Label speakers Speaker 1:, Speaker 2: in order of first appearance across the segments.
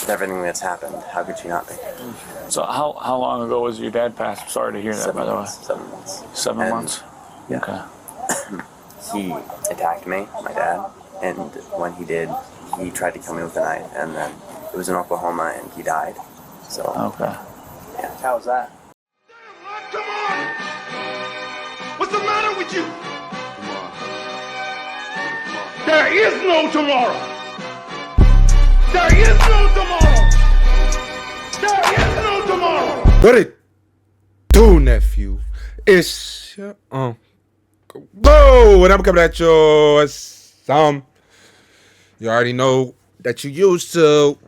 Speaker 1: With everything that's happened, how could she not be?
Speaker 2: So how long ago was your dad passed? Sorry to hear that, by the way.
Speaker 1: 7 months.
Speaker 2: 7 months?
Speaker 1: Yeah.
Speaker 2: Okay.
Speaker 1: He attacked me, my dad, and when he did, he tried to kill me with a knife, and then it was in Oklahoma, and he died. So.
Speaker 2: Okay.
Speaker 1: Yeah. How's that?
Speaker 3: Come on! What's the matter with you? There is no tomorrow! There is no tomorrow! There is no tomorrow!
Speaker 4: What it do, nephew? It's your uncle. Whoa! And I'm coming at you. You already know that you used to.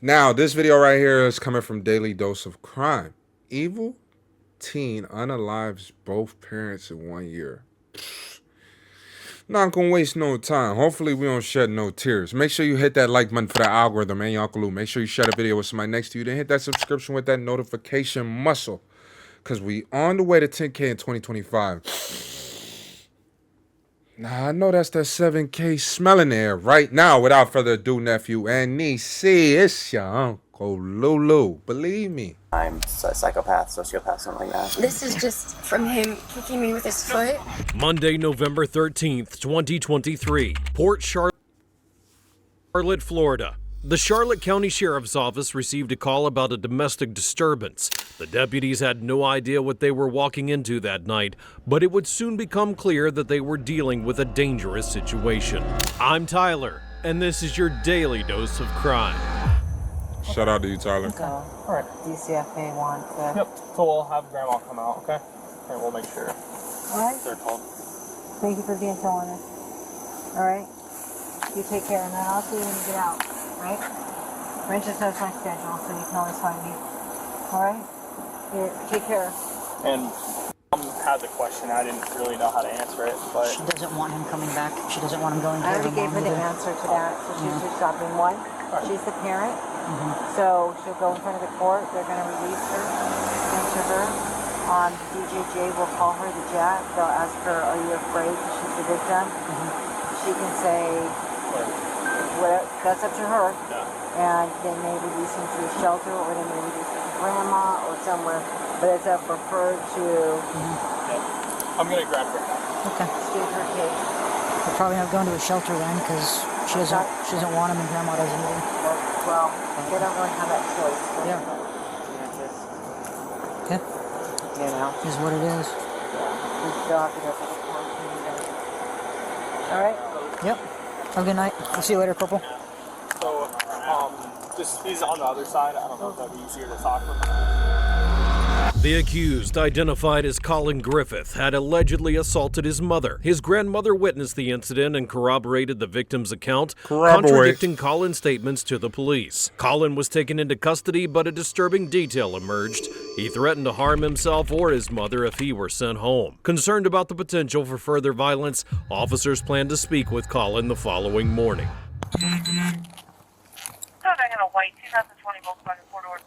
Speaker 4: Now, this video right here is coming from Daily Dose of Crime. Evil teen unalives both parents in 1 year. Not gonna waste no time. Hopefully we don't shed no tears. Make sure you hit that like button for that algorithm, man. Uncle Lou. Make sure you share the video with somebody next to you. Then hit that subscription with that notification muscle. Cause we on the way to 10K in 2025. Now I know that's that 7K smelling there right now. Without further ado, nephew and niece, it's your Uncle Lulu. Believe me.
Speaker 1: I'm a psychopath, sociopath, something like that.
Speaker 5: This is just from him kicking me with his foot.
Speaker 6: Monday, November 13th, 2023, Port Charlotte, Florida. The Charlotte County Sheriff's Office received a call about a domestic disturbance. The deputies had no idea what they were walking into that night, but it would soon become clear that they were dealing with a dangerous situation. I'm Tyler, and this is your daily dose of crime.
Speaker 4: Shout out to you, Tyler.
Speaker 7: Okay. All right. DCFA want to...
Speaker 2: Yep. So we'll have Grandma come out, okay? And we'll make sure.
Speaker 7: All right.
Speaker 2: They're called.
Speaker 7: Thank you for being so honest. All right. You take care, and then I'll see you when you get out. All right? Rent just knows my schedule, so you can always find me. All right? Here, take care.
Speaker 2: And had the question. I didn't really know how to answer it, but
Speaker 8: she doesn't want him coming back. She doesn't want him going to
Speaker 7: I
Speaker 8: her
Speaker 7: already gave her
Speaker 8: mom
Speaker 7: the
Speaker 8: either.
Speaker 7: answer to that, so she's just stopping one. She's the parent, so she'll go in front of the court. They're going to release her, answer her. DJJ will call her the Jack. They'll ask her, "Are you afraid?" Because she's the victim. She can say, "Well, that's up to her." And they may release him to a shelter, or they may release him to grandma or somewhere. But it's up for her to.
Speaker 2: I'm going to grab her.
Speaker 8: Okay.
Speaker 7: State her case.
Speaker 8: They're probably not going to a shelter then, because she doesn't want him, and grandma doesn't either.
Speaker 7: Well, they don't really have that choice.
Speaker 8: Yeah. Yeah.
Speaker 7: You know.
Speaker 8: Is what it is.
Speaker 7: We still have to go for the court. All right.
Speaker 8: Yep. Have a good night. I'll see you later, Corporal.
Speaker 2: So, he's on the other side. I don't know if that'd be easier to talk with.
Speaker 6: The accused, identified as Colin Griffith, had allegedly assaulted his mother. His grandmother witnessed the incident and corroborated the victim's account, contradicting Colin's statements to the police. Colin was taken into custody, but a disturbing detail emerged. He threatened to harm himself or his mother if he were sent home. Concerned about the potential for further violence, officers plan to speak with Colin the following morning.
Speaker 9: I got a white 2020 Volkswagen four-door.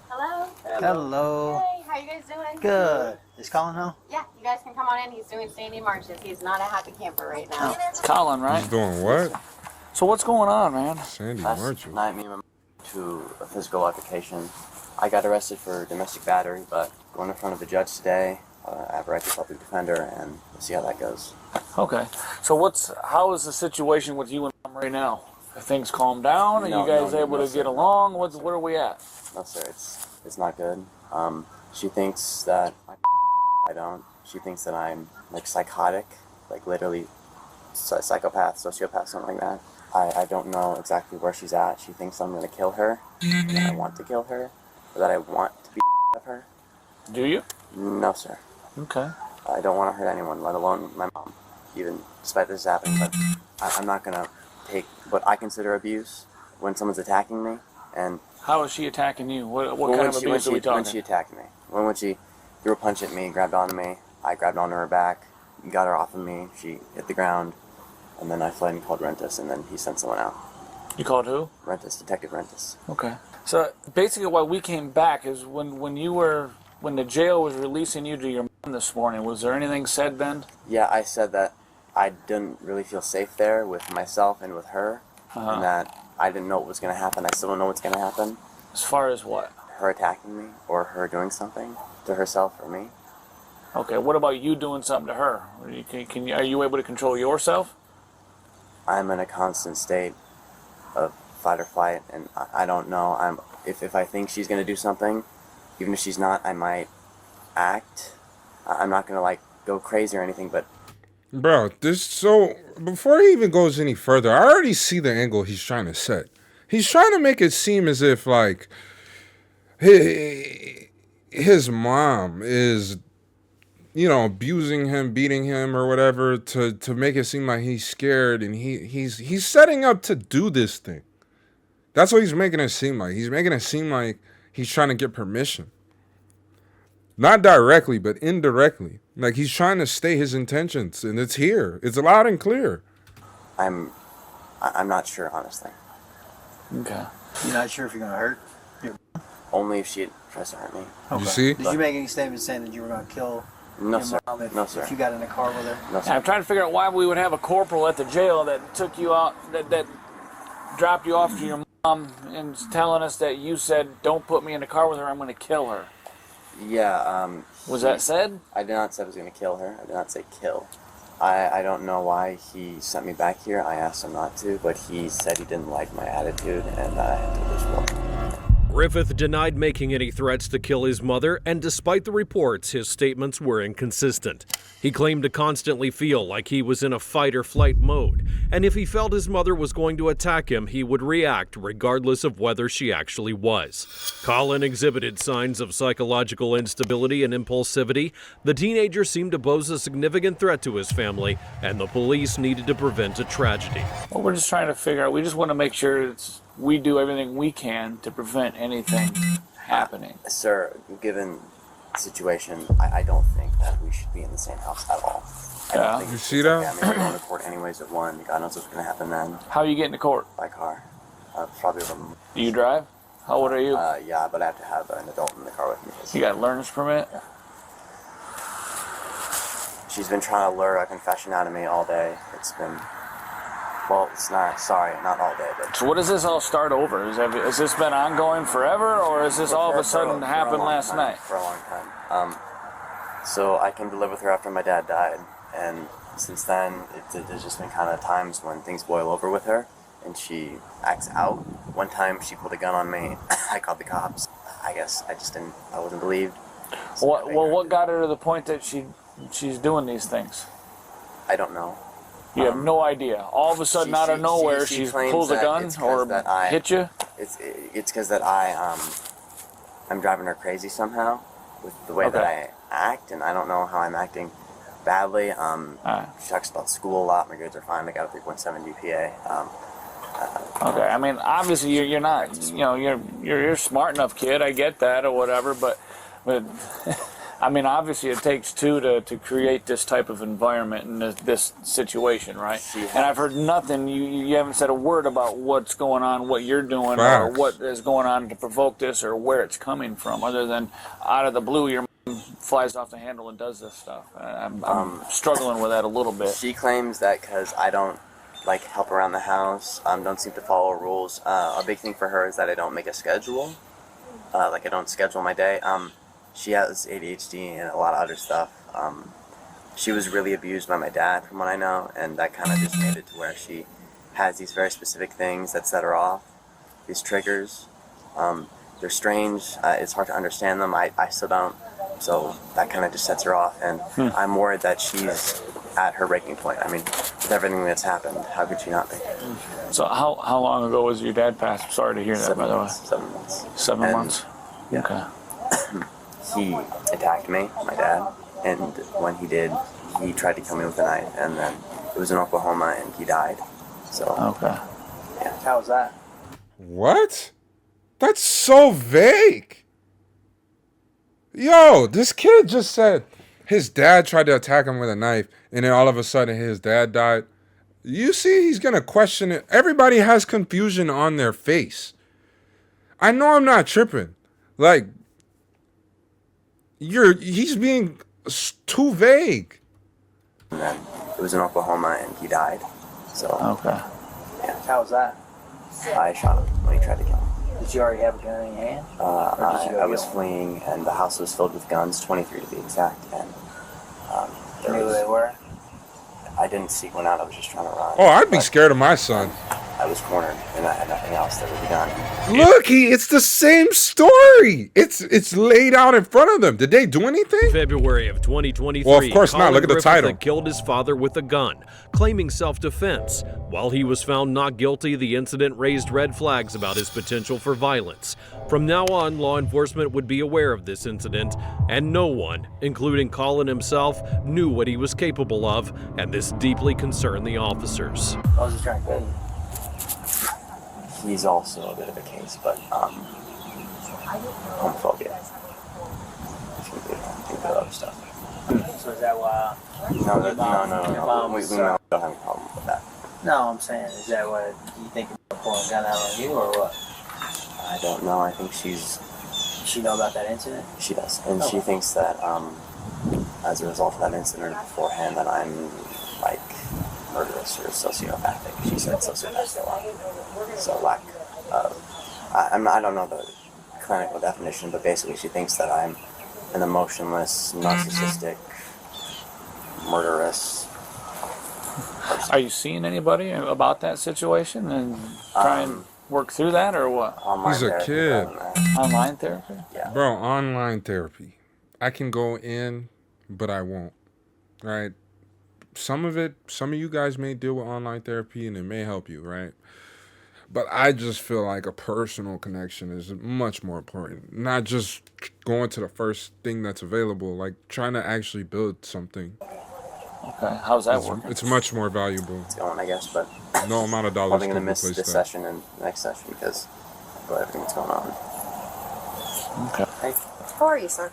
Speaker 5: Hello?
Speaker 8: Hello.
Speaker 5: Hey, how you guys doing?
Speaker 8: Good. Is Colin home?
Speaker 5: Yeah, you guys can come on in. He's doing Sandy marches. He's not a happy camper right now.
Speaker 2: It's Colin, right?
Speaker 4: He's doing what?
Speaker 2: So what's going on, man?
Speaker 4: Sandy
Speaker 1: Last
Speaker 4: marches.
Speaker 1: night, me and my mom went to a physical altercation. I got arrested for domestic battery, but going in front of the judge today, I have a right to public defender, and we'll see how that goes.
Speaker 2: Okay. So how is the situation with you and Mom right now? Have things calmed down? Are you guys able to get along? Where are we at?
Speaker 1: No, sir, it's not good. She thinks that I don't. She thinks that I'm like psychotic, like literally psychopath, sociopath, something like that. I don't know exactly where she's at. She thinks I'm gonna kill her, and that I want to kill her, or that I want to be of her.
Speaker 2: Do you?
Speaker 1: No, sir.
Speaker 2: Okay.
Speaker 1: I don't want to hurt anyone, let alone my mom, even despite this happening. But I'm not gonna take what I consider abuse when someone's attacking me. And
Speaker 2: how is she attacking you? What kind of abuse are we talking?
Speaker 1: When she attacked me, when she threw a punch at me, grabbed onto me, I grabbed onto her back, got her off of me. She hit the ground, and then I fled and called Rentis, and then he sent someone out.
Speaker 2: You called who?
Speaker 1: Rentis, Detective Rentis.
Speaker 2: Okay. So basically, why we came back is when the jail was releasing you to your mom this morning. Was there anything said then?
Speaker 1: Yeah, I said that I didn't really feel safe there with myself and with her, and that I didn't know what was going to happen. I still don't know what's going to happen.
Speaker 2: As far as what?
Speaker 1: Her attacking me or her doing something to herself or me.
Speaker 2: Okay, what about you doing something to her? Are you able to control yourself?
Speaker 1: I'm in a constant state of fight or flight, and I don't know. If I think she's going to do something, even if she's not, I might act. I'm not going to like go crazy or anything, but
Speaker 4: Bro, before he even goes any further, I already see the angle he's trying to set. He's trying to make it seem as if like his mom is, abusing him, beating him or whatever to make it seem like he's scared, and he's setting up to do this thing. That's what he's making it seem like. He's making it seem like he's trying to get permission. Not directly, but indirectly. Like, he's trying to state his intentions, and it's here. It's loud and clear.
Speaker 1: I'm not sure, honestly.
Speaker 2: Okay.
Speaker 10: You're not sure if you're going to hurt?
Speaker 1: Only if she tries to hurt me.
Speaker 10: Okay.
Speaker 4: You see?
Speaker 10: Did you make any statements saying that you were going to kill
Speaker 1: No,
Speaker 10: your
Speaker 1: sir.
Speaker 10: mom
Speaker 1: If
Speaker 10: you got in a car with her?
Speaker 1: No, sir.
Speaker 2: I'm trying to figure out why we would have a corporal at the jail that took you out, that dropped you off to your mom and telling us that you said, don't put me in the car with her, I'm going to kill her.
Speaker 1: Yeah,
Speaker 2: Was that said?
Speaker 1: I did not say I was going to kill her. I did not say kill. I don't know why he sent me back here. I asked him not to, but he said he didn't like my attitude, and I had to lose more.
Speaker 6: Griffith denied making any threats to kill his mother, and despite the reports, his statements were inconsistent. He claimed to constantly feel like he was in a fight-or-flight mode, and if he felt his mother was going to attack him, he would react regardless of whether she actually was. Colin exhibited signs of psychological instability and impulsivity. The teenager seemed to pose a significant threat to his family, and the police needed to prevent a tragedy.
Speaker 2: Well, we're just trying to figure out, we just want to make sure we do everything we can to prevent anything happening.
Speaker 1: Sir, given the situation, I don't think that we should be in the same house at all. I don't think
Speaker 4: You
Speaker 1: it's
Speaker 4: see
Speaker 1: okay.
Speaker 4: that?
Speaker 1: I mean, we're going to court anyways at 1. God knows what's going to happen then.
Speaker 2: How you getting to court?
Speaker 1: By car. Probably over.
Speaker 2: Do you drive? How old are you?
Speaker 1: Yeah, but I have to have an adult in the car with me.
Speaker 2: You got a learner's permit?
Speaker 1: Yeah. She's been trying to lure a confession out of me all day. It's been... Well, it's not all day, but...
Speaker 2: So what does this all start over? Has this been ongoing forever, or has this all of a sudden happened last night?
Speaker 1: For a long time. So I came to live with her after my dad died, and since then, there's just been kind of times when things boil over with her, and she acts out. One time, she pulled a gun on me. I called the cops. I guess I wasn't believed. So
Speaker 2: What got her to the point that she's doing these things?
Speaker 1: I don't know.
Speaker 2: You have no idea. All of a sudden, out of nowhere, she pulls a gun or hit you?
Speaker 1: It's because that I'm driving her crazy somehow with the way that I act, and I don't know how I'm acting badly. She talks about school a lot. My grades are fine. I got a 3.7 GPA.
Speaker 2: Okay, I mean, obviously you're not, you're a smart enough kid. I get that or whatever, but I mean, obviously it takes two to create this type of environment in this situation, right? And I've heard nothing. You haven't said a word about what's going on, what you're doing, or what is going on to provoke this, or where it's coming from, other than out of the blue, your mom flies off the handle and does this stuff. I'm struggling with that a little bit.
Speaker 1: She claims that because I don't help around the house, don't seem to follow rules. A big thing for her is that I don't make a schedule. I don't schedule my day. She has ADHD and a lot of other stuff. She was really abused by my dad, from what I know, and that kind of just made it to where she has these very specific things that set her off, these triggers. They're strange. It's hard to understand them. I still don't. So that kind of just sets her off, and I'm worried that she's at her breaking point. I mean, with everything that's happened, how could she not be?
Speaker 2: So how long ago was your dad passed? Sorry to hear that, by the way.
Speaker 1: 7 months.
Speaker 2: 7 months?
Speaker 1: Yeah.
Speaker 2: Okay.
Speaker 1: He attacked me, my dad, and when he did, he tried to kill me with a knife, and then it was in Oklahoma, and he died. So,
Speaker 2: okay.
Speaker 1: Yeah.
Speaker 10: How was that?
Speaker 4: What? That's so vague. Yo, this kid just said his dad tried to attack him with a knife, and then all of a sudden his dad died. You see, he's going to question it. Everybody has confusion on their face. I know I'm not tripping. He's being too vague.
Speaker 1: and then it was in Oklahoma, and he died. So
Speaker 2: Okay.
Speaker 1: yeah,
Speaker 10: How was that?
Speaker 1: I shot him when he tried to kill me.
Speaker 10: Did you already have a gun in your hand?
Speaker 1: I was fleeing, and the house was filled with guns, 23 to be exact, and
Speaker 10: You knew who they were?
Speaker 1: I didn't seek one out. I was just trying to run.
Speaker 4: Oh, I'd be
Speaker 1: But
Speaker 4: scared of my son.
Speaker 1: I was cornered, and I had nothing else that would be done.
Speaker 4: Look, it's the same story. It's laid out in front of them. Did they do anything?
Speaker 6: February of 2023.
Speaker 4: Well, of course not.
Speaker 6: Colin
Speaker 4: Look at the
Speaker 6: Griffith
Speaker 4: title.
Speaker 6: had killed his father with a gun, claiming self-defense. While he was found not guilty, the incident raised red flags about his potential for violence. From now on, law enforcement would be aware of this incident, and no one, including Colin himself, knew what he was capable of, and this deeply concerned the officers.
Speaker 10: I was just trying to kill you.
Speaker 1: He's also a bit of a case, but homophobia. If you think about other stuff.
Speaker 10: So is that why?
Speaker 1: No. We don't have a problem with that.
Speaker 10: No, I'm saying, is that what you think about pulling a gun out on you, or what?
Speaker 1: I don't know. I think
Speaker 10: Does she know about that incident?
Speaker 1: she does, and she thinks that as a result of that incident beforehand, that I'm like murderous or sociopathic. She said sociopathic a lot. So lack of, I don't know the clinical definition, but basically she thinks that I'm an emotionless, narcissistic, murderous person.
Speaker 2: Are you seeing anybody about that situation and try and work through that, or what?
Speaker 1: Online
Speaker 4: He's a
Speaker 1: therapy,
Speaker 4: kid.
Speaker 2: Online therapy?
Speaker 1: Yeah.
Speaker 4: Bro, online therapy. I can go in, but I won't. Right? Some of you guys may deal with online therapy and it may help you, right? But I just feel like a personal connection is much more important. Not just going to the first thing that's available, like trying to actually build something.
Speaker 2: Okay, how's that working?
Speaker 4: It's much more valuable.
Speaker 1: It's going, I guess, but
Speaker 4: No amount of
Speaker 1: I'm
Speaker 4: dollars
Speaker 1: probably
Speaker 4: can
Speaker 1: going to miss
Speaker 4: replace
Speaker 1: this
Speaker 4: that.
Speaker 1: session and the next session because of everything that's going on.
Speaker 2: Okay.
Speaker 1: Hey.
Speaker 5: How are you, sir?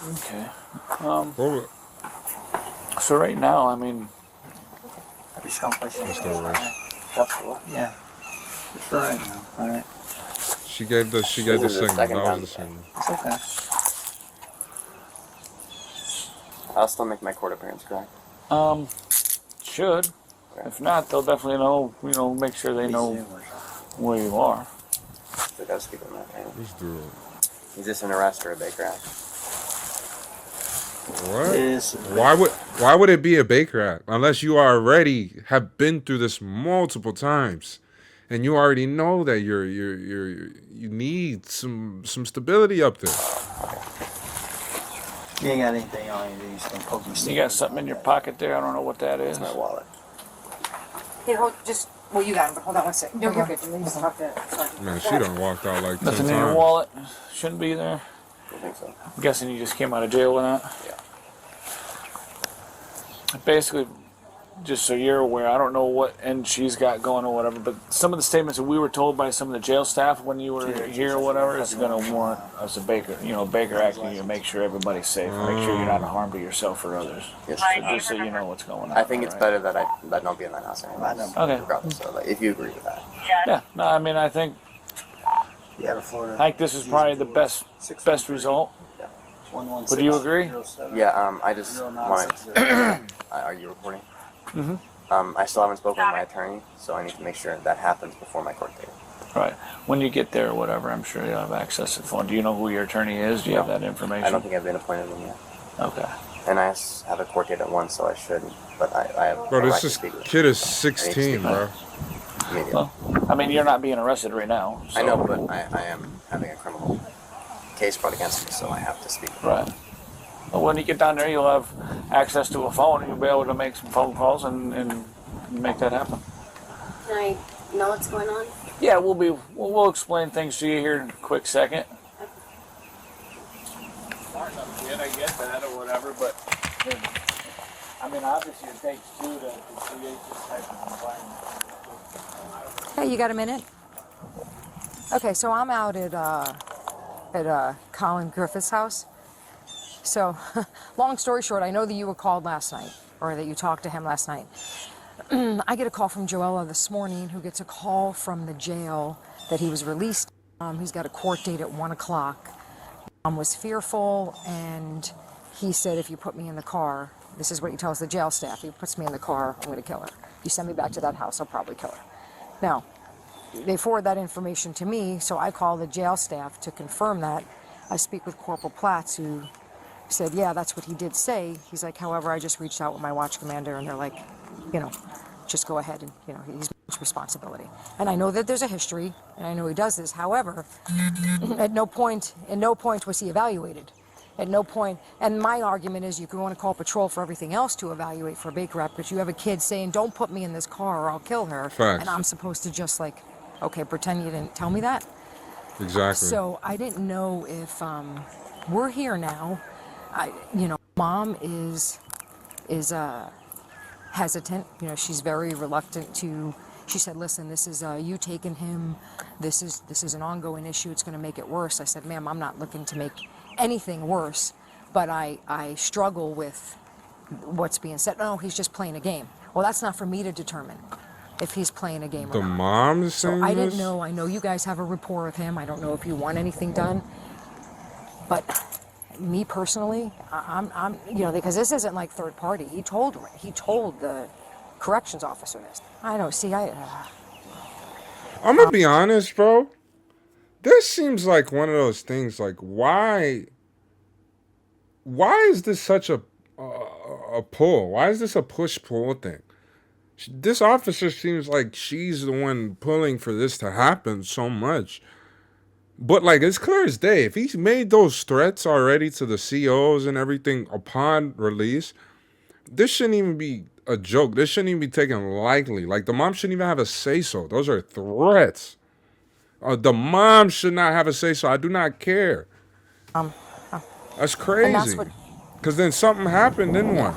Speaker 2: Okay.
Speaker 4: Well,
Speaker 2: So right now, I mean,
Speaker 10: Just don't push it.
Speaker 4: still right.
Speaker 10: Yeah. Just for right now. All right.
Speaker 4: She gave the
Speaker 1: This is the
Speaker 4: signal.
Speaker 1: second
Speaker 4: That
Speaker 1: round
Speaker 4: was the
Speaker 1: today.
Speaker 4: signal.
Speaker 10: It's okay.
Speaker 1: I'll still make my court appearance, correct?
Speaker 2: should. If not, they'll definitely know, make sure they know where you are.
Speaker 1: So I gotta speak with my attorney.
Speaker 4: Let's do it.
Speaker 1: Is this an arrest or a Baker Act?
Speaker 4: What? Why would it be a Baker Act? Unless you already have been through this multiple times, and you already know that you need some stability up there.
Speaker 10: You ain't got anything on you. You just gonna poke me.
Speaker 2: You got something in your pocket there? I don't know what that is.
Speaker 1: It's my wallet.
Speaker 7: Hey, well, you got him, but hold on one second. No, you're good. You just talk to Sergeant.
Speaker 4: Man, she done walked out like 10
Speaker 2: Nothing in your
Speaker 4: times.
Speaker 2: wallet? Shouldn't be there.
Speaker 1: I think so.
Speaker 2: I'm guessing you just came out of jail with that?
Speaker 1: Yeah.
Speaker 2: Basically, just so you're aware, I don't know what end she's got going or whatever, but some of the statements that we were told by some of the jail staff when you were here or whatever is going to warrant us a Baker Act to make sure everybody's safe, make sure you're not a harm to yourself or others.
Speaker 1: Yes.
Speaker 2: So just so you know what's going on.
Speaker 1: I think it's
Speaker 2: right?
Speaker 1: better that I don't be in that house anymore.
Speaker 2: Okay.
Speaker 1: Regardless, so like, if you agree with that.
Speaker 2: Yeah, no, I mean, I think this is probably the best result. Would you agree?
Speaker 1: Yeah. I just wanted. Are you recording?
Speaker 2: Mm-hmm.
Speaker 1: I still haven't spoken with my attorney, so I need to make sure that happens before my court date.
Speaker 2: Right. When you get there or whatever, I'm sure you'll have access to the phone. Do you know who your attorney is? Do you have that information?
Speaker 1: I don't think I've been appointed one yet.
Speaker 2: Okay.
Speaker 1: And I have a court date at 1, so I should. But I have.
Speaker 4: Bro,
Speaker 1: a right
Speaker 4: this
Speaker 1: to
Speaker 4: is,
Speaker 1: speak with
Speaker 4: kid is
Speaker 1: I need to
Speaker 4: 16,
Speaker 1: speak
Speaker 4: bro.
Speaker 1: immediately.
Speaker 2: Well, I mean, you're not being arrested right now. So.
Speaker 1: I know, but I am having a criminal case brought against me, so I have to speak with
Speaker 2: Right. Well, when you get down there, you'll have access to a phone, and you'll be able to make some phone calls and make that happen.
Speaker 5: Can I know what's going on?
Speaker 2: Yeah, we'll explain things to you here in a quick second. Smart enough kid, I get that or whatever, but I mean, obviously it takes two to create this type of environment.
Speaker 7: Hey, you got a minute? Okay, so I'm out at Colin Griffith's house. So, long story short, I know that you were called last night, or that you talked to him last night. I get a call from Joella this morning, who gets a call from the jail that he was released. He's got a court date at 1 o'clock. Was fearful, and he said, if you put me in the car,
Speaker 11: This is what he tells the jail staff. He puts me in the car, I'm going to kill her. You send me back to that house, I'll probably kill her. Now, they forward that information to me, so I call the jail staff to confirm that. I speak with Corporal Platts, who said, yeah, that's what he did say. He's like, however, I just reached out with my watch commander, and they're like, you know, just go ahead and, you know, he's responsibility. And I know that there's a history, and I know he does this. However, at no point was he evaluated. At no point, and my argument is you can want to call patrol for everything else to evaluate for a Baker Act, but you have a kid saying, don't put me in this car or I'll kill her.
Speaker 4: Facts.
Speaker 11: And I'm supposed to just like, okay, pretend you didn't tell me that.
Speaker 4: Exactly.
Speaker 11: So I didn't know if we're here now. You know, mom is hesitant. You know, she's very reluctant to. She said, "Listen, this is you taking him. This is an ongoing issue. It's going to make it worse." I said, "Ma'am, I'm not looking to make anything worse, but I struggle with what's being said. No, he's just playing a game. Well, that's not for me to determine if he's playing a game or not.
Speaker 4: The mom is saying
Speaker 11: I didn't
Speaker 4: this?
Speaker 11: know. I know you guys have a rapport with him. I don't know if you want anything done, but me personally, I'm you know, because this isn't like third party. He told the corrections officer this. I don't see.
Speaker 4: I'm gonna be honest, bro. This seems like one of those things. Like, why is this such a pull? Why is this a push-pull thing? This officer seems like she's the one pulling for this to happen so much. But, like, it's clear as day. If he's made those threats already to the COs and everything upon release, this shouldn't even be a joke. This shouldn't even be taken lightly. Like, the mom shouldn't even have a say-so. Those are threats. The mom should not have a say-so. I do not care. That's crazy. Because then something happened, then what?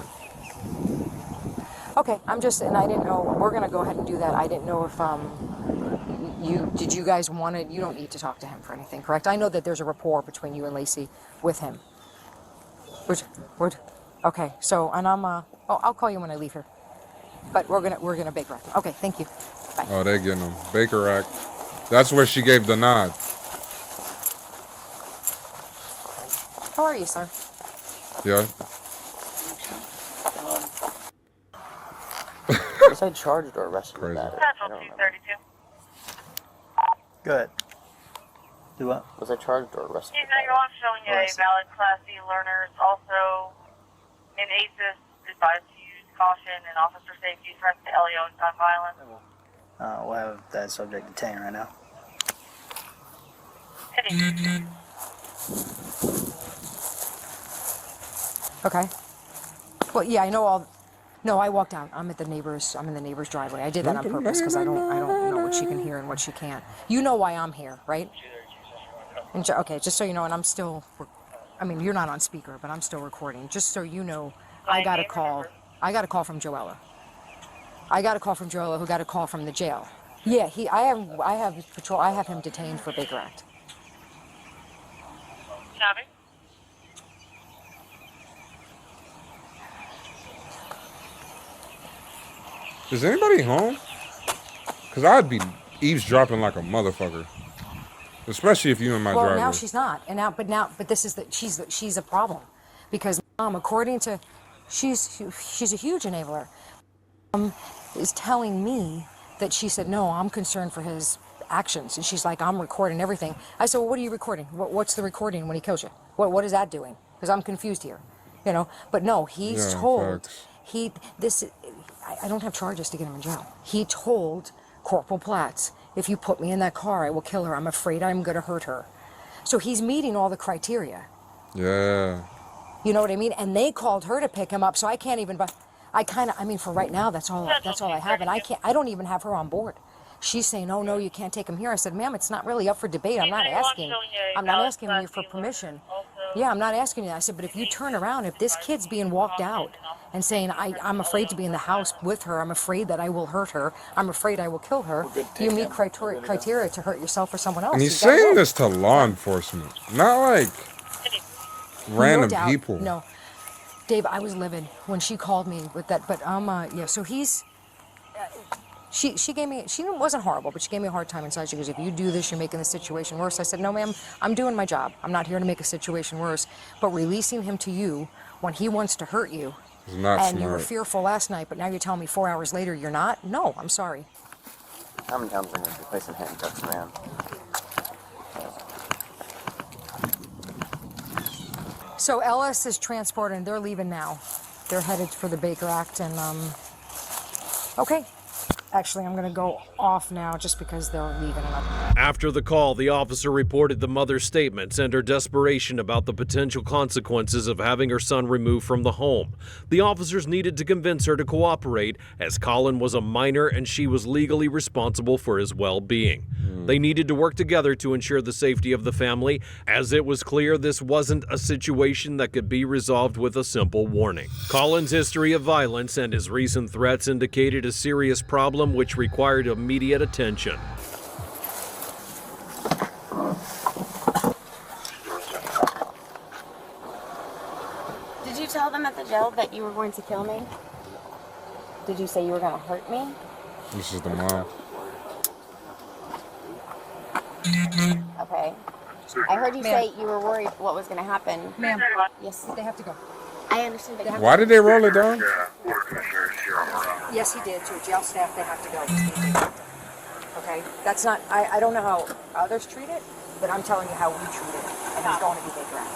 Speaker 11: Okay, and I didn't know. We're gonna go ahead and do that. I didn't know if you guys wanted. You don't need to talk to him for anything, correct? I know that there's a rapport between you and Lacey with him. Okay. So, and I'll call you when I leave here. But we're gonna Baker Act. Okay, thank you. Bye.
Speaker 4: Oh, they're getting him. Baker Act. That's where she gave the nod.
Speaker 11: How are you, sir?
Speaker 4: Yeah.
Speaker 1: Was I charged or arrested with that?
Speaker 9: Central 232.
Speaker 10: Good. Do what?
Speaker 1: Was I charged or arrested?
Speaker 9: You know, you're on showing a valid Class C learners. Also, in ACES, advised to use caution and officer safety, threats to LEO and gun violence.
Speaker 10: We'll have that subject detained right now.
Speaker 11: Okay. Well, yeah, I know all. No, I walked out. I'm in the neighbor's driveway. I did that on purpose because I don't know what she can hear and what she can't. You know why I'm here, right? And okay, just so you know, and I'm still. I mean, you're not on speaker, but I'm still recording. Just so you know, I got a call. I got a call from Joella. I got a call from Joella, who got a call from the jail. Yeah, I have patrol. I have him detained for Baker Act.
Speaker 9: Shabby?
Speaker 4: Is anybody home? Because I'd be eavesdropping like a motherfucker. Especially if you in my driveway.
Speaker 11: Well, now she's not. But this is she's a problem. Because Mom, according to, she's a huge enabler. Is telling me that she said, no, I'm concerned for his actions. And she's like, I'm recording everything. I said, well, what are you recording? What's the recording when he kills you? What is that doing? Because I'm confused here. You know, but no, he's told, facts. I don't have charges to get him in jail. He told Corporal Platts, if you put me in that car, I will kill her. I'm afraid I'm going to hurt her. So he's meeting all the criteria.
Speaker 4: Yeah.
Speaker 11: You know what I mean? And they called her to pick him up, so I can't even, but I mean, for right now, that's all I have, and I don't even have her on board. She's saying, oh, no, you can't take him here. I said, ma'am, it's not really up for debate. I'm not asking you for permission. Yeah, I'm not asking you that. I said, but if you turn around, if this kid's being walked out and saying, I'm afraid to be in the house with her, I'm afraid that I will hurt her, I'm afraid I will kill her, you meet criteria to hurt yourself or someone else.
Speaker 4: And he's saying this to law enforcement, not like random people.
Speaker 11: No. Dave, I was livid when she called me with that, but yeah, so he's, she gave me, she wasn't horrible, but she gave me a hard time inside. She goes, if you do this, you're making the situation worse. I said, no, ma'am, I'm doing my job. I'm not here to make a situation worse, but releasing him to you when he wants to hurt you,
Speaker 4: It's not
Speaker 11: and you were
Speaker 4: smart.
Speaker 11: fearful last night, but now you're telling me 4 hours later you're not? No, I'm sorry.
Speaker 1: How many times are you going to be placing handcuffs, man?
Speaker 11: So Ellis is transported and they're leaving now. They're headed for the Baker Act and, okay. Actually, I'm gonna go off now just because they're leaving.
Speaker 6: After the call, the officer reported the mother's statements and her desperation about the potential consequences of having her son removed from the home. The officers needed to convince her to cooperate as Colin was a minor and she was legally responsible for his well-being. They needed to work together to ensure the safety of the family, as it was clear this wasn't a situation that could be resolved with a simple warning. Colin's history of violence and his recent threats indicated a serious problem which required immediate attention.
Speaker 5: Did you tell them at the jail that you were going to kill me? Did you say you were going to hurt me?
Speaker 4: This is the mom.
Speaker 5: Okay. I heard you say you were worried what was going to happen.
Speaker 11: Ma'am,
Speaker 5: Yes.
Speaker 11: they have to go.
Speaker 5: I understand. But
Speaker 4: Why did they roll it down?
Speaker 11: Yes, he did. To jail staff, they have to go. Okay? That's not, I don't know how others treat it, but I'm telling you how we treat it. And he's going to be Baker Act.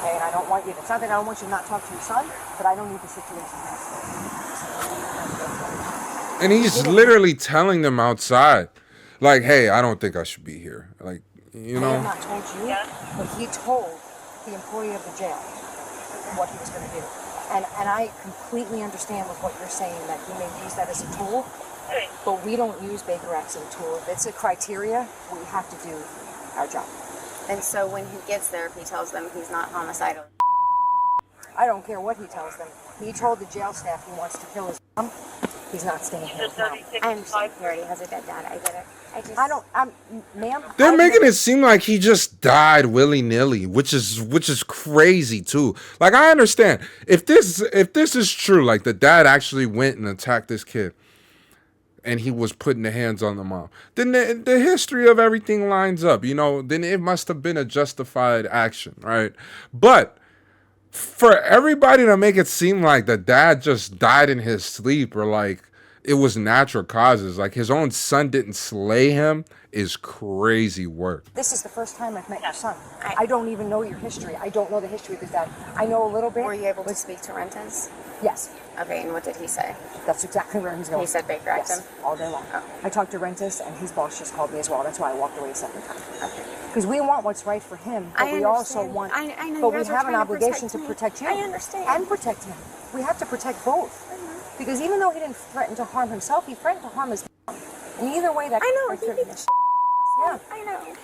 Speaker 11: Okay? And I don't want you, it's not that I don't want you to not talk to your son, but I don't need the situation passed.
Speaker 4: And he's literally telling them outside, like, hey, I don't think I should be here. Like, you
Speaker 11: I
Speaker 4: know.
Speaker 11: have not told you, but he told the employee of the jail what he was going to do. And I completely understand with what you're saying, that he may use that as a tool, but we don't use Baker Act as a tool. If it's a criteria, we have to do our job.
Speaker 5: And so when he gets there, if he tells them he's not homicidal.
Speaker 11: I don't care what he tells them. He told the jail staff he wants to kill his mom. He's not staying here now.
Speaker 5: I understand he already has a dead dad. I get it. Ma'am.
Speaker 4: They're making it seem like he just died willy-nilly, which is crazy too. Like, I understand if this is true, like the dad actually went and attacked this kid, and he was putting the hands on the mom, then the history of everything lines up. You know, then it must have been a justified action, right? But for everybody to make it seem like the dad just died in his sleep, or like it was natural causes, like his own son didn't slay him, is crazy work.
Speaker 11: This is the first time I've met your son. I don't even know your history. I don't know the history of his dad. I know a little bit.
Speaker 5: Were you able to speak to Rentas?
Speaker 11: Yes.
Speaker 5: Okay, and what did he say?
Speaker 11: That's exactly where he's going.
Speaker 5: He said Baker Act him?
Speaker 11: All day long.
Speaker 5: Oh.
Speaker 11: I talked to Rentas, and his boss just called me as well. That's why I walked away a second time.
Speaker 5: Okay.
Speaker 11: Because we want what's right for him, but we also want.
Speaker 5: I know.
Speaker 11: But we have an obligation to protect you.
Speaker 5: I understand.
Speaker 11: And protect him. We have to protect both. Because even though he didn't threaten to harm himself, he threatened to harm his mom. And either way, that.
Speaker 5: I know. He beat the shit.
Speaker 11: Yeah.
Speaker 5: I know.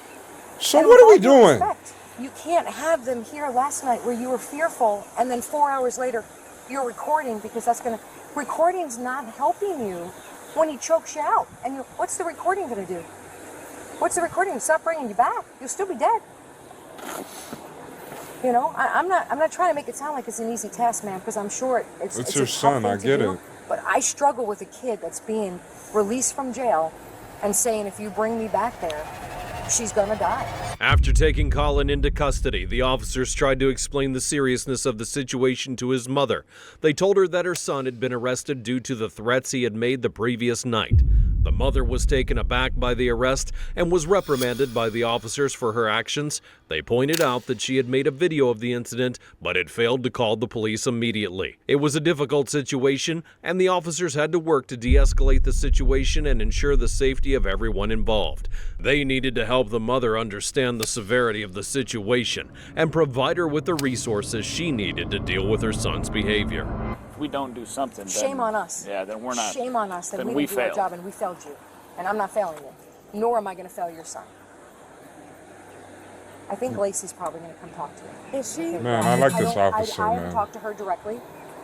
Speaker 4: So
Speaker 11: and
Speaker 4: what are we
Speaker 11: with all due
Speaker 4: doing?
Speaker 11: respect, you can't have them here last night where you were fearful, and then 4 hours later, you're recording, because that's gonna. Recording's not helping you when he chokes you out. And what's the recording gonna do? What's the recording? Stop bringing you back. You'll still be dead. You know, I'm not trying to make it sound like it's an easy task, man, because I'm sure it's
Speaker 4: your
Speaker 11: a tough
Speaker 4: son,
Speaker 11: thing
Speaker 4: I
Speaker 11: to
Speaker 4: get
Speaker 11: do,
Speaker 4: it.
Speaker 11: But I struggle with a kid that's being released from jail and saying, if you bring me back there, she's gonna die.
Speaker 6: After taking Colin into custody, the officers tried to explain the seriousness of the situation to his mother. They told her that her son had been arrested due to the threats he had made the previous night. The mother was taken aback by the arrest and was reprimanded by the officers for her actions. They pointed out that she had made a video of the incident, but had failed to call the police immediately. It was a difficult situation, and the officers had to work to de-escalate the situation and ensure the safety of everyone involved. They needed to help the mother understand the severity of the situation and provide her with the resources she needed to deal with her son's behavior.
Speaker 2: If we don't do something, then,
Speaker 11: Shame on us.
Speaker 2: Yeah, then we're not.
Speaker 11: Shame on us that
Speaker 2: then
Speaker 11: we
Speaker 2: we
Speaker 11: didn't do our
Speaker 2: failed.
Speaker 11: job and we failed you. And I'm not failing you. Nor am I going to fail your son. I think Lacey's probably going to come talk to you.
Speaker 5: Is she?
Speaker 4: Man, I like this officer,
Speaker 11: I
Speaker 4: man.
Speaker 11: haven't talked to her directly,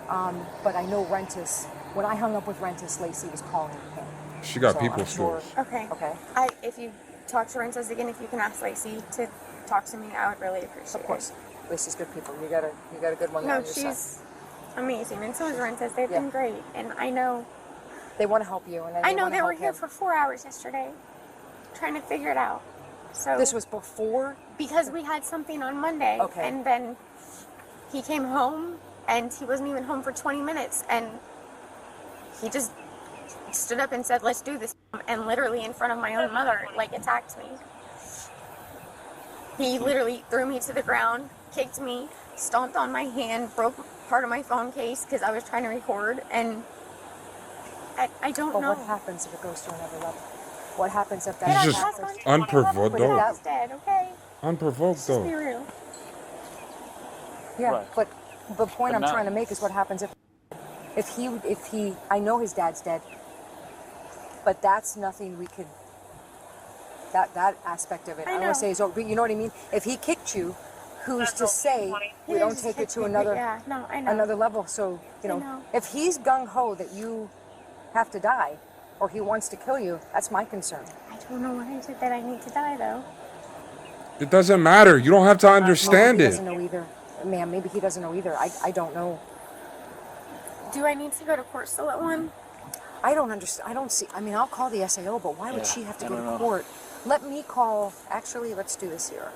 Speaker 11: but I know Rentas. When I hung up with Rentas, Lacey was calling him.
Speaker 4: She got
Speaker 11: So
Speaker 4: people
Speaker 11: I'm sure-
Speaker 4: skills.
Speaker 5: Okay.
Speaker 11: Okay.
Speaker 5: If you talk to Rentas again, if you can ask Lacey to talk to me, I would really appreciate it.
Speaker 11: Of course. Lacey's good people. You got a good one there
Speaker 5: No,
Speaker 11: on your side.
Speaker 5: she's amazing, and so is Rentas. They've
Speaker 11: Yeah.
Speaker 5: been great, and I know.
Speaker 11: They want to help you, and
Speaker 5: I know
Speaker 11: wanna
Speaker 5: they were
Speaker 11: help
Speaker 5: here
Speaker 11: him.
Speaker 5: for 4 hours yesterday, trying to figure it out. So
Speaker 11: This was before.
Speaker 5: because we had something on Monday,
Speaker 11: Okay.
Speaker 5: and then he came home and he wasn't even home for 20 minutes, and he just stood up and said, let's do this, and literally in front of my own mother, like, attacked me. He literally threw me to the ground, kicked me, stomped on my hand, broke part of my phone case because I was trying to record, and I don't know.
Speaker 11: But what happens if it goes to another level? What happens if that
Speaker 4: He's just unprovoked though.
Speaker 5: Dad's dead, okay?
Speaker 4: Unprovoked
Speaker 5: Let's be
Speaker 4: though.
Speaker 5: real.
Speaker 11: Yeah,
Speaker 2: Right.
Speaker 11: but the point
Speaker 2: But
Speaker 11: I'm
Speaker 2: now-
Speaker 11: trying to make is what happens if he I know his dad's dead, but that's nothing we could, that aspect of it. I don't want to say is over, but you know what I mean? If he kicked you, who's to say we don't take it to another another level? So, you know, if he's gung-ho that you have to die, or he wants to kill you, that's my concern.
Speaker 5: I don't know why I said that I need to die, though.
Speaker 4: It doesn't matter. You don't have to understand
Speaker 11: Maybe he
Speaker 4: it.
Speaker 11: doesn't know either. Ma'am, maybe he doesn't know either. I don't know.
Speaker 5: Do I need to go to court still at 1?
Speaker 11: I don't understand. I don't see. I mean, I'll call the SAO, but why would she have to
Speaker 2: I
Speaker 11: go
Speaker 2: don't
Speaker 11: to
Speaker 2: know.
Speaker 11: court? Let me call. Actually, let's do this here.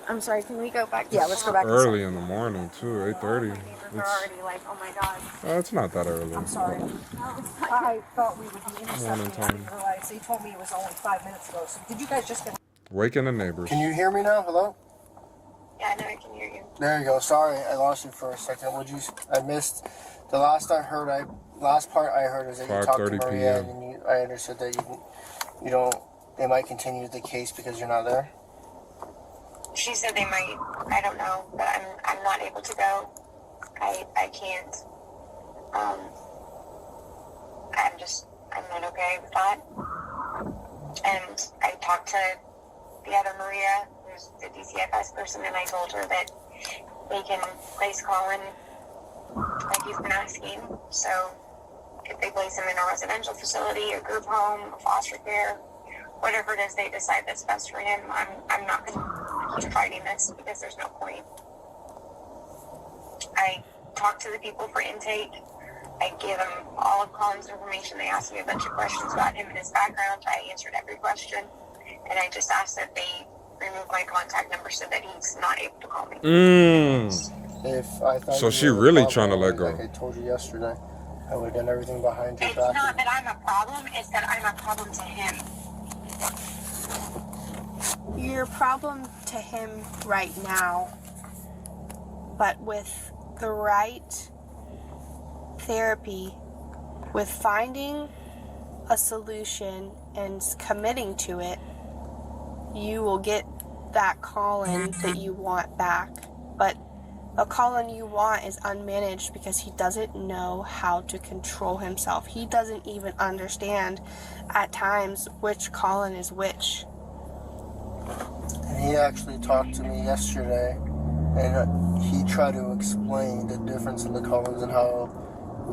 Speaker 5: I'm sorry, can we go back to
Speaker 11: Yeah, let's go back.
Speaker 4: Early in the morning too, 8:30.
Speaker 5: Neighbors are already like, oh my god.
Speaker 4: It's not that early.
Speaker 11: I'm sorry. I thought we would be
Speaker 4: Morning
Speaker 11: intercepting
Speaker 4: time.
Speaker 11: your lives. They told me it was only 5 minutes ago. So did you guys just get?
Speaker 4: Waking the neighbors.
Speaker 12: Can you hear me now? Hello?
Speaker 9: Yeah, no, I can hear you.
Speaker 12: There you go. Sorry, I lost you for a second. I missed the last part I heard is that you talked to
Speaker 4: 5:30
Speaker 12: Maria
Speaker 4: p.m.
Speaker 12: and I understood that you don't, they might continue the case because you're not there.
Speaker 9: She said they might. I don't know, but I'm not able to go. I can't. I'm not okay with that. And I talked to the other Maria, who's the DCFS person, and I told her that they can place Colin like you've been asking. So if they place him in a residential facility, a group home, a foster care, whatever it is they decide that's best for him, I'm not going to keep fighting this because there's no point. I talked to the people for intake. I gave them all of Colin's information. They asked me a bunch of questions about him and his background. I answered every question. And I just asked that they remove my contact number so that he's not able to call me.
Speaker 12: If I thought
Speaker 4: So
Speaker 12: you
Speaker 4: she
Speaker 12: were a
Speaker 4: really
Speaker 12: problem,
Speaker 4: trying to let go.
Speaker 12: Like I told you yesterday, I would have done everything behind your
Speaker 9: It's
Speaker 12: back.
Speaker 9: not that I'm a problem, it's that I'm a problem to him.
Speaker 13: You're a problem to him right now, but with the right therapy, with finding a solution and committing to it, you will get that Colin that you want back. But the Colin you want is unmanaged because he doesn't know how to control himself. He doesn't even understand at times which Colin is which.
Speaker 12: And he actually talked to me yesterday, and he tried to explain the difference in the Collins and how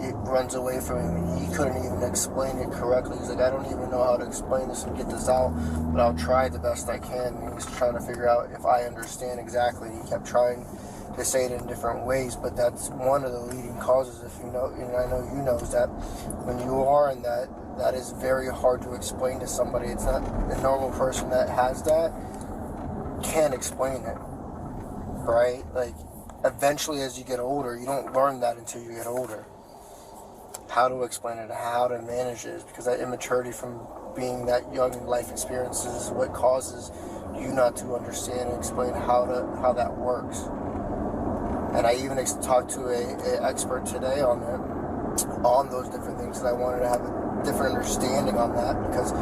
Speaker 12: it runs away from him, and he couldn't even explain it correctly. He's like, I don't even know how to explain this and get this out, but I'll try the best I can. And he's trying to figure out if I understand exactly. He kept trying to say it in different ways, but that's one of the leading causes. If you know, and I know you know, is that when you are in that is very hard to explain to somebody. It's not a normal person that has that can't explain it, right? Like, eventually as you get older, you don't learn that until you get older. How to explain it, how to manage it, because that immaturity from being that young in life experiences is what causes you not to understand and explain how that works. And I even talked to a expert today on those different things, and I wanted to have a different understanding on that because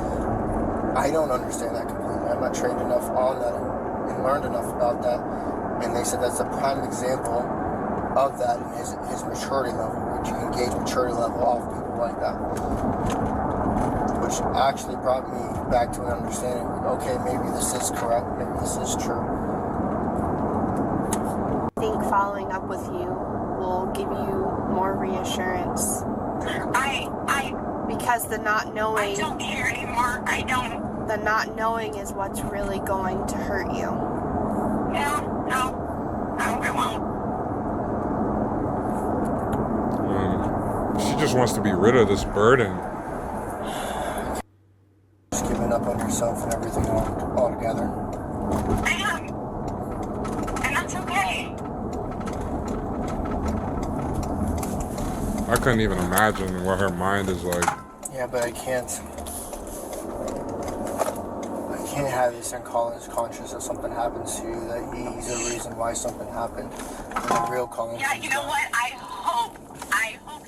Speaker 12: I don't understand that completely. I'm not trained enough on that and learned enough about that. And they said that's a prime example of that in his maturity level, which you can gauge maturity level off people like that. Which actually brought me back to an understanding, okay, maybe this is correct, maybe this is true.
Speaker 13: I think following up with you will give you more reassurance. Because the not knowing...
Speaker 9: I don't care anymore. I don't.
Speaker 13: The not knowing is what's really going to hurt you.
Speaker 9: No, I won't.
Speaker 4: She just wants to be rid of this burden.
Speaker 12: Just giving up on yourself and everything altogether.
Speaker 9: I am. And that's okay.
Speaker 4: I couldn't even imagine what her mind is like.
Speaker 12: Yeah, but I can't have this in Colin's conscience if something happens to you, that he's the reason why something happened. And the real Colin.
Speaker 9: Yeah, you know what? I hope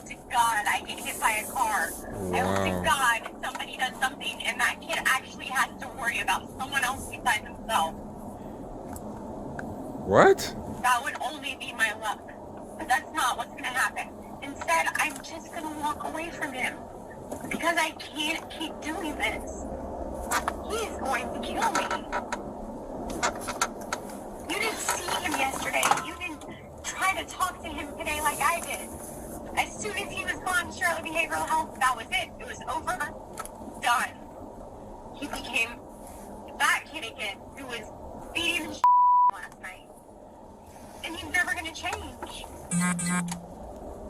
Speaker 9: to God I get hit by a car.
Speaker 4: Wow.
Speaker 9: I hope to God somebody does something and that kid actually has to worry about someone else besides himself.
Speaker 4: What?
Speaker 9: That would only be my luck. But that's not what's going to happen. Instead, I'm just going to walk away from him. Because I can't keep doing this. He's going to kill me. You didn't see him yesterday. You didn't try to talk to him today like I did. As soon as he was gone to Charlotte Behavioral Health, that was it. It was over. Done. He became that kid again who was beating the last night. And he's never going to change.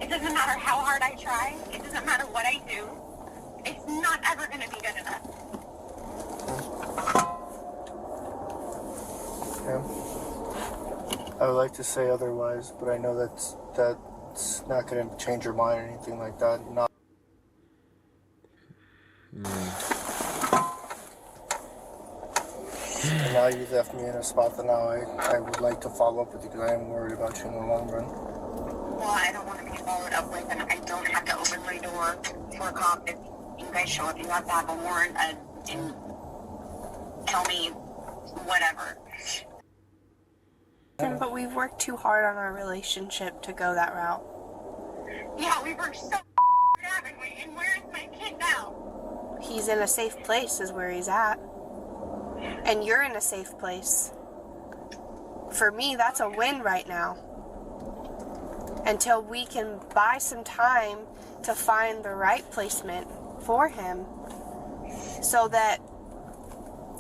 Speaker 9: It doesn't matter how hard I try. It doesn't matter what I do. It's not ever going to be good enough.
Speaker 12: Yeah. I would like to say otherwise, but I know that's not going to change your mind or anything like that. Not. And now you left me in a spot that now I would like to follow up with you because I am worried about you in the long run.
Speaker 9: Well, I don't want to be followed up with, and I don't have to open my door for a cop if you guys show up. You have to have a warrant and tell me whatever.
Speaker 13: But we've worked too hard on our relationship to go that route.
Speaker 9: Yeah, we worked so hard, haven't we? And where is my kid now?
Speaker 13: He's in a safe place is where he's at. And you're in a safe place. For me, that's a win right now. Until we can buy some time to find the right placement for him so that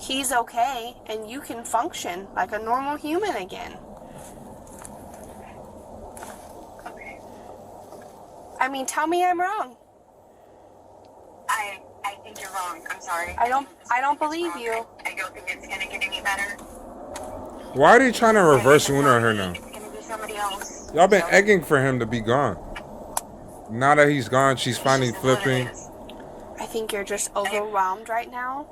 Speaker 13: he's okay and you can function like a normal human again.
Speaker 9: Okay.
Speaker 13: I mean, tell me I'm wrong.
Speaker 9: I think you're wrong. I'm sorry.
Speaker 13: I don't believe you.
Speaker 9: I don't think it's gonna get any better.
Speaker 4: Why are they trying to reverse Una her now?
Speaker 9: It's gonna be somebody else.
Speaker 4: Y'all been egging for him to be gone. Now that he's gone, she's finally flipping.
Speaker 13: I think you're just overwhelmed right now.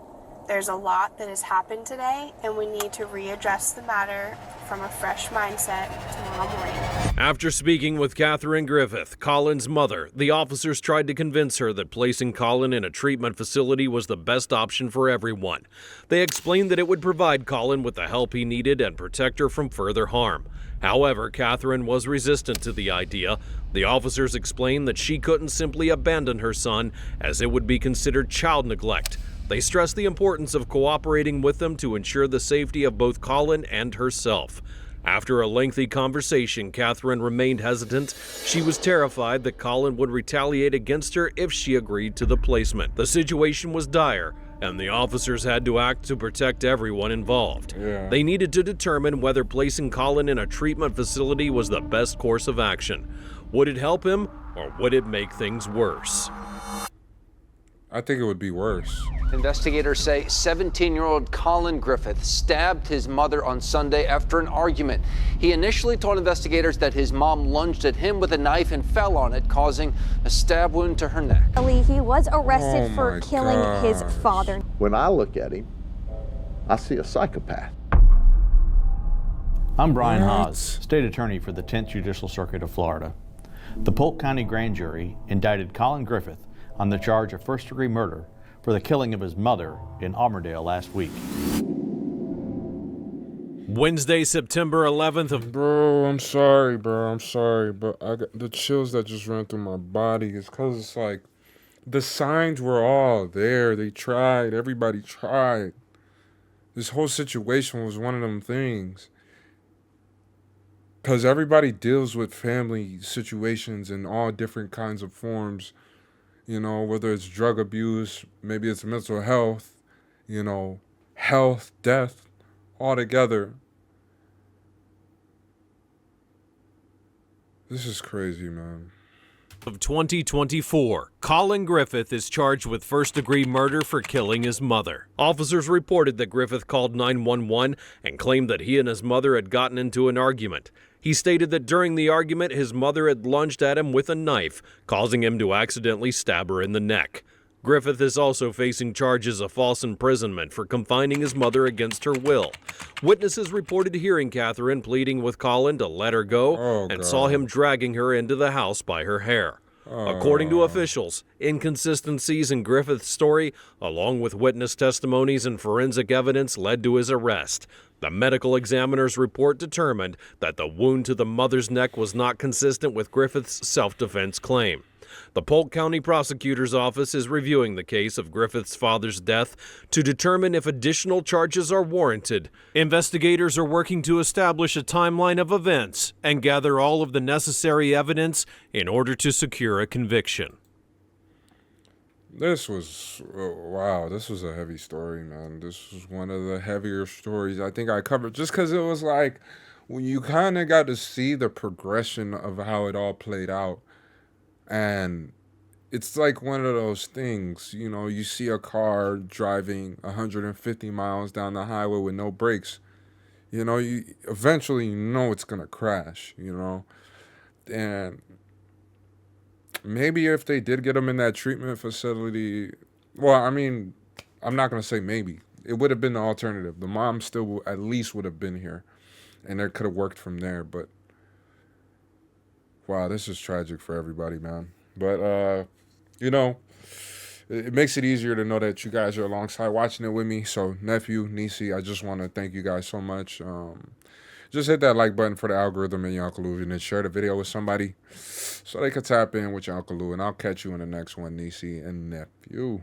Speaker 13: There's a lot that has happened today, and we need to readdress the matter from a fresh mindset tomorrow morning.
Speaker 6: After speaking with Catherine Griffith, Colin's mother, the officers tried to convince her that placing Colin in a treatment facility was the best option for everyone. They explained that it would provide Colin with the help he needed and protect her from further harm. However, Catherine was resistant to the idea. The officers explained that she couldn't simply abandon her son, as it would be considered child neglect. They stressed the importance of cooperating with them to ensure the safety of both Colin and herself. After a lengthy conversation, Catherine remained hesitant. She was terrified that Colin would retaliate against her if she agreed to the placement. The situation was dire, and the officers had to act to protect everyone involved. They needed to determine whether placing Colin in a treatment facility was the best course of action. Would it help him, or would it make things worse?
Speaker 4: I think it would be worse.
Speaker 14: Investigators say 17-year-old Colin Griffith stabbed his mother on Sunday after an argument. He initially told investigators that his mom lunged at him with a knife and fell on it, causing a stab wound to her neck.
Speaker 15: He was arrested for killing his father.
Speaker 16: When I look at him, I see a psychopath.
Speaker 17: I'm Brian Haas, State Attorney for the 10th Judicial Circuit of Florida. The Polk County Grand Jury indicted Colin Griffith on the charge of first-degree murder for the killing of his mother in Armourdale last week.
Speaker 6: Wednesday, September 11th.
Speaker 4: Bro, I'm sorry, but I got the chills that just ran through my body. It's because it's like the signs were all there. They tried. Everybody tried. This whole situation was one of them things. Because everybody deals with family situations in all different kinds of forms. You know, whether it's drug abuse, maybe it's mental health, you know, health, death, all together. This is crazy, man.
Speaker 6: Of 2024, Colin Griffith is charged with first-degree murder for killing his mother. Officers reported that Griffith called 911 and claimed that he and his mother had gotten into an argument. He stated that during the argument, his mother had lunged at him with a knife, causing him to accidentally stab her in the neck. Griffith is also facing charges of false imprisonment for confining his mother against her will. Witnesses reported hearing Catherine pleading with Colin to let her go and saw him dragging her into the house by her hair. According to officials, inconsistencies in Griffith's story, along with witness testimonies and forensic evidence, led to his arrest. The medical examiner's report determined that the wound to the mother's neck was not consistent with Griffith's self-defense claim. The Polk County Prosecutor's Office is reviewing the case of Griffith's father's death to determine if additional charges are warranted. Investigators are working to establish a timeline of events and gather all of the necessary evidence in order to secure a conviction.
Speaker 4: This was, wow, this was a heavy story, man. This was one of the heavier stories I think I covered, just because it was like, when you kind of got to see the progression of how it all played out. And it's like one of those things, you know, you see a car driving 150 miles down the highway with no brakes. You know, you eventually know it's going to crash, you know. And maybe if they did get him in that treatment facility, well, I mean, I'm not going to say maybe. It would have been the alternative. The mom still at least would have been here, and it could have worked from there. But wow, this is tragic for everybody, man. But, you know, it makes it easier to know that you guys are alongside watching it with me. So, nephew, niecey, I just want to thank you guys so much. Just hit that like button for the algorithm and your Uncle Lou, and then share the video with somebody so they can tap in with your Uncle Lou. And I'll catch you in the next one, niecey and nephew.